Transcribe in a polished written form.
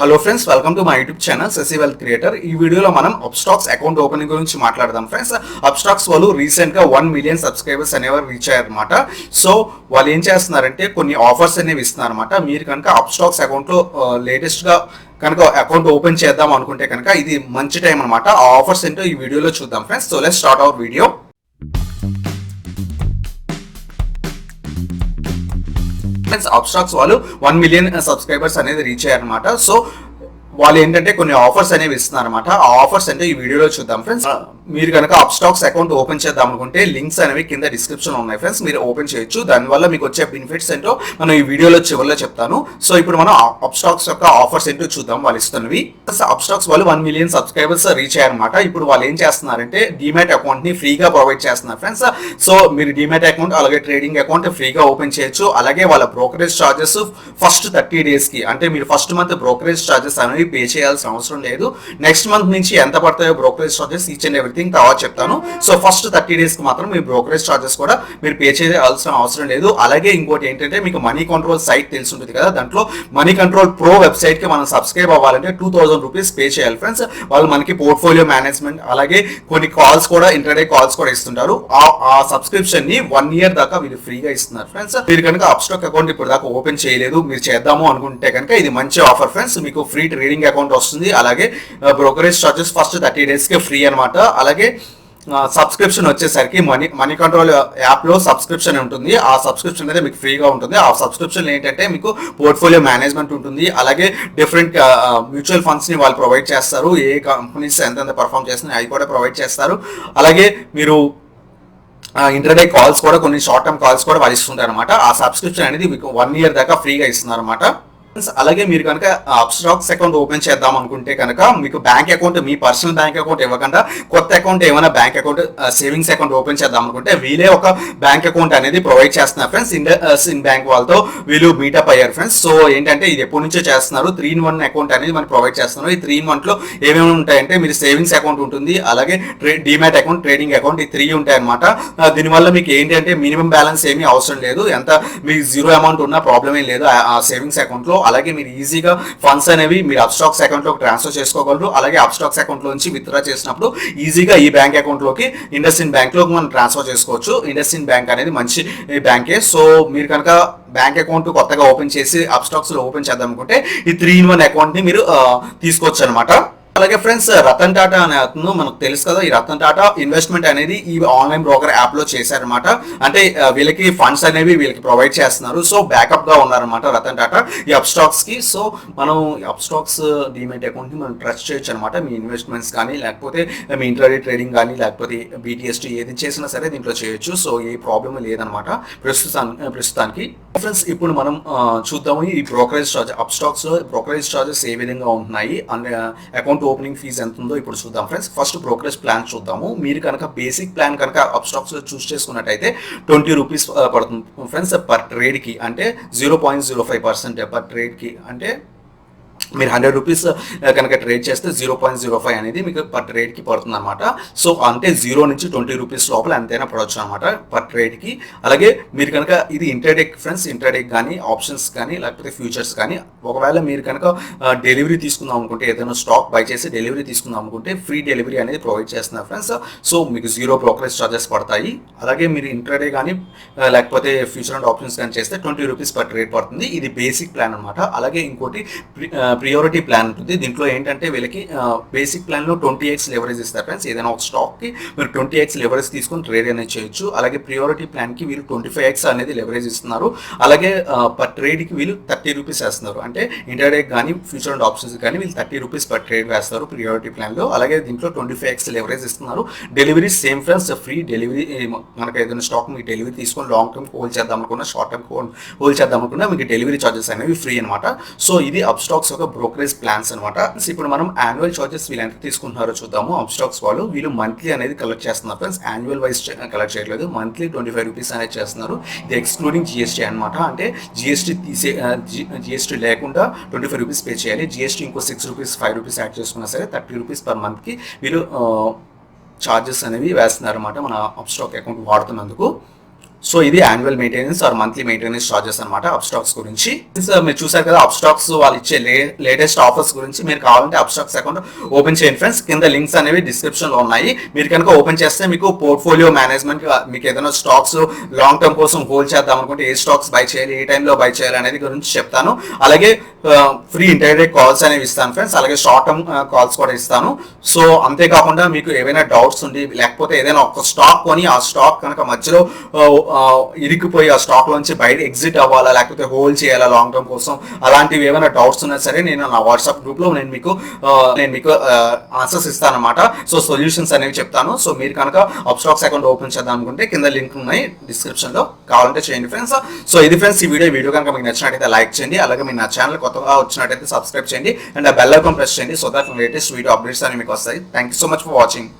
Hello friends, welcome to my YouTube channel Sashi wealth creator. ఈ వీడియోలో మనం అప్స్టాక్స్ అకౌంట్ ఓపెనింగ్ గురించి మాట్లాడదాం ఫ్రెండ్స్. అప్స్టాక్స్ వాళ్ళు రీసెంట్ గా 1 మిలియన్ సబ్స్క్రైబర్స్ అనేవారు రీచ్ అయ్యారనమాట. సో వాళ్ళు ఏం చేస్తున్నారంటే కొన్ని ఆఫర్స్ అనేవి ఇస్తున్నారు అనమాట. మీరు కనుక అప్స్టాక్స్ అకౌంట్ లో లేటెస్ట్ గా కనుక అకౌంట్ ఓపెన్ చేద్దాం అనుకుంటే కనుక ఇది మంచి టైం అనమాట. ఆ ఆఫర్స్ ఏంటో ఈ వీడియోలో చూద్దాం friends. So let's start our video. Friends, Upstox వాళ్ళు 1 మిలియన్ సబ్స్క్రైబర్స్ అనేది రీచ్ అయ్యారనమాట. సో వాళ్ళు ఏంటంటే కొన్ని ఆఫర్స్ అనేవి ఇస్తున్నారు అనమాట. ఆ ఆఫర్స్ అంటే ఈ వీడియోలో చూద్దాం ఫ్రెండ్స్. మీరు కనుక అప్స్టాక్స్ అకౌంట్ ఓపెన్ చేద్దాం అనుకుంటే లింక్స్ అనేవి కింద డిస్క్రిప్షన్ ఉన్నాయి ఫ్రెండ్స్, మీరు ఓపెన్ చేయొచ్చు. దానివల్ల మీకు వచ్చే బెనిఫిట్స్ ఏంటో మనం ఈ వీడియోలో చివరిలో చెప్తాను. సో ఇప్పుడు మనం అప్స్టాక్స్ యొక్క ఆఫర్స్ ఏంటో చూద్దాం వాళ్ళు ఇస్తున్నవి. అప్స్టాక్స్ వాళ్ళు 1 మిలియన్ సబ్స్క్రైబర్స్ రీచ్ అయ్యారనమాట. ఇప్పుడు వాళ్ళు ఏం చేస్తున్నారంటే డిమాట్ అకౌంట్ ని ఫ్రీగా ప్రొవైడ్ చేస్తున్నారు ఫ్రెండ్స్. సో మీరు డిమాట్ అకౌంట్ అలాగే ట్రేడింగ్ అకౌంట్ ఫ్రీగా ఓపెన్ చేయొచ్చు. అలాగే వాళ్ళ బ్రోకరేజ్ చార్జెస్ ఫస్ట్ 30 డేస్ కి, అంటే మీరు ఫస్ట్ మంత్ బ్రోకరేజ్ చార్జెస్ అనేవి పే చేయాల్సిన అవసరం లేదు. నెక్స్ట్ మంత్ నుంచి ఎంత పడతాయో brokerage charges each and everything తర్వాత చెప్తాను. సో ఫస్ట్ 30 డేస్ కి మాత్రం మీ బ్రోకరేజ్ చార్జెస్ కూడా మీరు పే చేయాల్సిన అవసరం లేదు. అలాగే ఇంకోటి ఏంటంటే మీకు మనీ కంట్రోల్ సైట్ తెలిసి ఉంటుంది కదా, దాంట్లో మనీ కంట్రోల్ ప్రో వెబ్సైట్ కి మనం సబ్స్క్రైబ్ అవ్వాలంటే 2000 రూపీస్ పే చేయాలి ఫ్రెండ్స్. వాళ్ళు మనకి పోర్ట్ఫోలియో మేనేజ్మెంట్ అలాగే కొన్ని కాల్స్ కూడా, ఇంటర్డే కాల్స్ కూడా ఇస్తుంటారు. ఆ సబ్స్క్రిప్షన్ ని 1 ఇయర్ దాకా వీళ్ళు ఫ్రీగా ఇస్తున్నారు ఫ్రెండ్స్. మీరు కనుక అప్స్టాక్ అకౌంట్ ఇప్పుడు దాకా ఓపెన్ చేయలేదు, మీరు చేద్దాము అనుకుంటే కనుక ఇది మంచి ఆఫర్ ఫ్రెండ్స్. మీకు ఫ్రీ ట్రేడింగ్ అకౌంట్ వస్తుంది. అలాగే బ్రోకరేజ్ చార్జెస్ ఫస్ట్ 30 డేస్ కి ఫ్రీ అనమాట. అలాగే సబ్స్క్రిప్షన్ వచ్చేసరికి మనీ కంట్రోల్ యాప్ లో సబ్స్క్రిప్షన్ ఉంటుంది. ఆ సబ్స్క్రిప్షన్ అయితే మీకు ఫ్రీగా ఉంటుంది. ఆ సబ్స్క్రిప్షన్ ఏంటంటే మీకు పోర్ట్ఫోలియో మేనేజ్మెంట్ ఉంటుంది. అలాగే డిఫరెంట్ మ్యూచువల్ ఫండ్స్ ని వాళ్ళు ప్రొవైడ్ చేస్తారు. ఏ కంపెనీస్ ఎంతెంత పర్ఫామ్ చేస్తున్నాయి అవి కూడా ప్రొవైడ్ చేస్తారు. అలాగే మీరు ఇంటర్డే కాల్స్ కూడా, కొన్ని షార్ట్ టర్మ్ కాల్స్ కూడా వాళ్ళు ఇస్తుంటారు అనమాట. ఆ సబ్స్క్రిప్షన్ అనేది మీకు 1 ఇయర్ దాకా ఫ్రీగా ఇస్తున్నారు అనమాట. అలాగే మీరు కనుక అప్స్టాక్స్ అకౌంట్ ఓపెన్ చేద్దాం అనుకుంటే కనుక మీకు బ్యాంక్ అకౌంట్, మీ పర్సనల్ బ్యాంక్ అకౌంట్ ఇవ్వకుండా కొత్త అకౌంట్ ఏమైనా bank account, savings account open చేద్దాం అనుకుంటే వీళ్ళే ఒక బ్యాంక్ అకౌంట్ అనేది ప్రొవైడ్ చేస్తున్నారు ఫ్రెండ్స్. ఇండస్ఇండ్ బ్యాంక్ వాళ్ళతో వీళ్ళు మీటప్ అయ్యారు ఫ్రెండ్స్. సో ఏంటంటే ఇది ఎప్పటి నుంచో చేస్తున్నారు. 3-in-1 అకౌంట్ అనేది మనకి ప్రొవైడ్ చేస్తున్నారు. ఈ 3-in-1 లో ఏమేమి ఉంటాయంటే మీరు సేవింగ్స్ అకౌంట్ ఉంటుంది, అలాగే డిమాట్ అకౌంట్, ట్రేడింగ్ అకౌంట్, ఈ 3 ఉంటాయి అనమాట. దీనివల్ల మీకు ఏంటంటే మినిమం బ్యాలెన్స్ ఏమీ అవసరం లేదు. ఎంత మీకు జీరో అమౌంట్ ఉన్నా ప్రాబ్లం ఏం లేదు ఆ సేవింగ్స్ అకౌంట్ లో. అలాగే మీరు ఈజీగా ఫండ్స్ అనేవి మీరు అప్స్టాక్స్ అకౌంట్ లోకి ట్రాన్స్ఫర్ చేసుకోగలరు. అలాగే అప్స్టాక్స్ అకౌంట్ లోంచి విత్డ్రా చేసినప్పుడు ఈజీగా ఈ బ్యాంక్ అకౌంట్ లోకి ఇండస్ఇండ్ బ్యాంక్ లోకి మనం ట్రాన్స్ఫర్ చేసుకోవచ్చు. ఇండస్ఇండ్ బ్యాంక్ అనేది మంచి బ్యాంకే. సో మీరు కనుక బ్యాంక్ అకౌంట్ కొత్తగా ఓపెన్ చేసి అప్స్టాక్స్ లో ఓపెన్ చేద్దాం అనుకుంటే ఈ 3-in-1 అకౌంట్ ని మీరు తీసుకోవచ్చు అనమాట. అలాగే ఫ్రెండ్స్, రతన్ టాటా అనే అతను మనకు తెలుసు కదా. ఈ రతన్ టాటా ఇన్వెస్ట్మెంట్ అనేది ఈ ఆన్లైన్ బ్రోకర్ యాప్ లో చేశారనమాట. అంటే వీళ్ళకి ఫండ్స్ అనేవి వీళ్ళకి ప్రొవైడ్ చేస్తున్నారు. సో బ్యాకప్ గా ఉన్నారనమాట రతన్ టాటా ఈ అప్స్టాక్స్ కి. సో మనం అప్స్టాక్స్ డిమాట్ అకౌంట్ ని మనం ట్రస్ట్ చేయొచ్చు అనమాట. మీ ఇన్వెస్ట్మెంట్స్ కానీ, లేకపోతే మీ ఇంటర్డే ట్రేడింగ్ కానీ, లేకపోతే BTST ఏది చేసినా సరే దీంట్లో చేయొచ్చు. సో ఏ ప్రాబ్లం లేదనమాట ప్రస్తుతానికి. ఫ్రెండ్స్, ఇప్పుడు మనం చూద్దాము ఈ బ్రోకరేజ్ చార్జ్, అప్స్టాక్స్ లో బ్రోకరేజ్ చార్జెస్ ఏ విధంగా ఉంటున్నాయి, అండ్ అకౌంట్ ఓపెనింగ్ ఫీజ్ ఎంత ఉందో ఇప్పుడు చూద్దాం ఫ్రెండ్స్. ఫస్ట్ బ్రోకరేజ్ ప్లాన్ చూద్దాము. మీరు కనుక బేసిక్ ప్లాన్ కనుక అప్స్టాక్స్ లో చూస్ చేసుకున్నట్టయితే 20 రూపీస్ పడుతుంది ఫ్రెండ్స్ పర్ ట్రేడ్ కి. అంటే 0.05% పర్ ట్రేడ్ కి. అంటే మీరు 100 రూపీస్ కనుక ట్రేడ్ చేస్తే 0.05 అనేది మీకు పర్ ట్రేడ్ కి పడుతుంది అనమాట. సో అంటే 0 నుంచి 20 రూపీస్ లోపల ఎంతైనా పడవచ్చు అనమాట పర్ ట్రేడ్ కి. అలాగే మీరు కనుక ఇది ఇంటర్డే ఫ్రెండ్స్, ఇంటర్డే కానీ, ఆప్షన్స్ కానీ, లేకపోతే ఫ్యూచర్స్ కానీ, ఒకవేళ మీరు కనుక డెలివరీ తీసుకుందాం అనుకుంటే, ఏదైనా స్టాక్ బై చేసి డెలివరీ తీసుకుందాం అనుకుంటే ఫ్రీ డెలివరీ అనేది ప్రొవైడ్ చేస్తున్నారు ఫ్రెండ్స్. సో మీకు 0 బ్రోకరేజ్ చార్జెస్ పడతాయి. అలాగే మీరు ఇంటర్డే కానీ లేకపోతే ఫ్యూచర్ అండ్ ఆప్షన్స్ కానీ చేస్తే 20 రూపీస్ పర్ ట్రేడ్ పడుతుంది. ఇది బేసిక్ ప్లాన్ అనమాట. అలాగే ఇంకోటి ప్రియారిటీ ప్లాన్ ఉంటుంది. దీంట్లో ఏంటంటే వీళ్ళకి బేసిక్ ప్లాన్ లో 20x లెవరేజ్ ఇస్తారు ఫ్రెండ్స్. ఏదైనా ఒక స్టాక్ కి మీరు 20x లెవరేజ్ తీసుకొని ట్రేడ్ అనేది చేయొచ్చు. అలాగే ప్రియారిటీ ప్లాన్ కి వీళ్ళు 25x అనేది లెవరేజ్ ఇస్తున్నారు. అలాగే పర్ ట్రేడ్ కి వీళ్ళు 30 రూపీస్ వేస్తున్నారు. అంటే ఇంటర్డే కానీ, ఫ్యూచర్ అండ్ ఆప్షన్స్ కానీ వీళ్ళు 30 రూపీస్ పర్ ట్రేడ్ వేస్తారు ప్రియారిటీ ప్లాన్ లో. అలాగే దీంట్లో 25x లెవరేజ్ ఇస్తున్నారు. Delivery same friends, free delivery. మనకు ఏదైనా స్టాక్ మీకు డెలివరీ తీసుకొని లాంగ్ టర్మ్ హోల్డ్ చేద్దాం అనుకున్నా, షార్ట్ టర్మ్ హోల్డ్ చేద్దాం అనుకున్నా మీకు డెలివరీ చార్జెస్ అనేవి ఫ్రీ అనమాట. సో ఇది అప్స్టాక్స్ ఒక బ్రోకరేజ్ ప్లాన్స్ అనమాట. ఇప్పుడు మనం యాన్యువల్ చార్జెస్ వీళ్ళు ఎంత తీసుకుంటున్నారో చూద్దాము. అప్స్టాక్స్ వాళ్ళు వీళ్ళు మంత్లీ అనేది కలెక్ట్ చేస్తున్నారు ఫ్రెండ్స్. యాన్యువల్ వైజ్ కలెక్ట్ చేయట్లేదు. మంత్లీ 25 రూపీస్ అనేది చేస్తున్నారు. ఇది ఎక్స్క్లూడింగ్ GST అనమాట. అంటే GST లేకుండా 25 రూపీస్ పే చేయాలి. GST ఇంకో 6 రూపీస్, 5 రూపీస్ యాడ్ చేసుకున్నా సరే 30 రూపీస్ పర్ మంత్ కి వీళ్ళు చార్జెస్ అనేవి వేస్తున్నారు అనమాట మన అప్స్టాక్ అకౌంట్ వాడుతున్నందుకు. సో ఇది annual maintenance or monthly maintenance charges అనమాట అప్స్టాక్స్ గురించి. మీరు చూసారు కదా అప్స్టాక్స్ వాళ్ళు ఇచ్చే లేటెస్ట్ ఆఫర్స్ గురించి. మీరు కావాలంటే అప్స్టాక్స్ అకౌంట్ ఓపెన్ చేయండి ఫ్రెండ్స్. కింద లింక్స్ అనేవి డిస్క్రిప్షన్ లో ఉన్నాయి. మీరు కనుక ఓపెన్ చేస్తే మీకు పోర్ట్ఫోలియో మేనేజ్మెంట్, మీకు ఏదైనా స్టాక్స్ లాంగ్ టర్మ్ కోసం హోల్డ్ చేద్దాం అనుకుంటే ఏ స్టాక్స్ బై చేయాలి, ఏ టైంలో బై చేయాలి అనేది గురించి చెప్తాను. అలాగే ఫ్రీ ఇంటర్నెట్ కాల్స్ అనేవి ఇస్తాను ఫ్రెండ్స్. అలాగే షార్ట్ టర్మ్ కాల్స్ కూడా ఇస్తాను. సో అంతేకాకుండా మీకు ఏవైనా డౌట్స్ ఉండి లేకపోతే ఏదైనా ఒక స్టాక్ కొని ఆ స్టాక్ కనుక మధ్యలో ఇరికిపోయి ఆ స్టాక్ లోంచి బయట ఎగ్జిట్ అవ్వాలా లేకపోతే హోల్డ్ చేయాలా లాంగ్ టర్మ్ కోసం, అలాంటివి ఏమైనా డౌట్స్ ఉన్నా సరే నేను నా వాట్సాప్ గ్రూప్ లో నేను మీకు ఆన్సర్స్ ఇస్తాను అనమాట. సో సొల్యూషన్స్ అనేవి చెప్తాను. సో మీరు కనుక అప్స్టాక్స్ అకౌంట్ ఓపెన్ చేద్దాం అనుకుంటే కింద లింక్ ఉన్నాయి డిస్క్రిప్షన్ లో, కావాలంటే చేయండి ఫ్రెండ్స్. సో ఇది ఫ్రెండ్స్ ఈ వీడియో కనుక మీకు నచ్చినట్టయితే లైక్ చేయండి. అలాగే మీరు నా ఛానల్ కొత్తగా వచ్చినట్టయితే సబ్స్క్రైబ్ చేయండి అండ్ ఆ బెల్ ఐకాన్ ప్రెస్ చేయండి. So that latest video updates అనేవి మీకు వస్తాయి. Thank you so much for watching.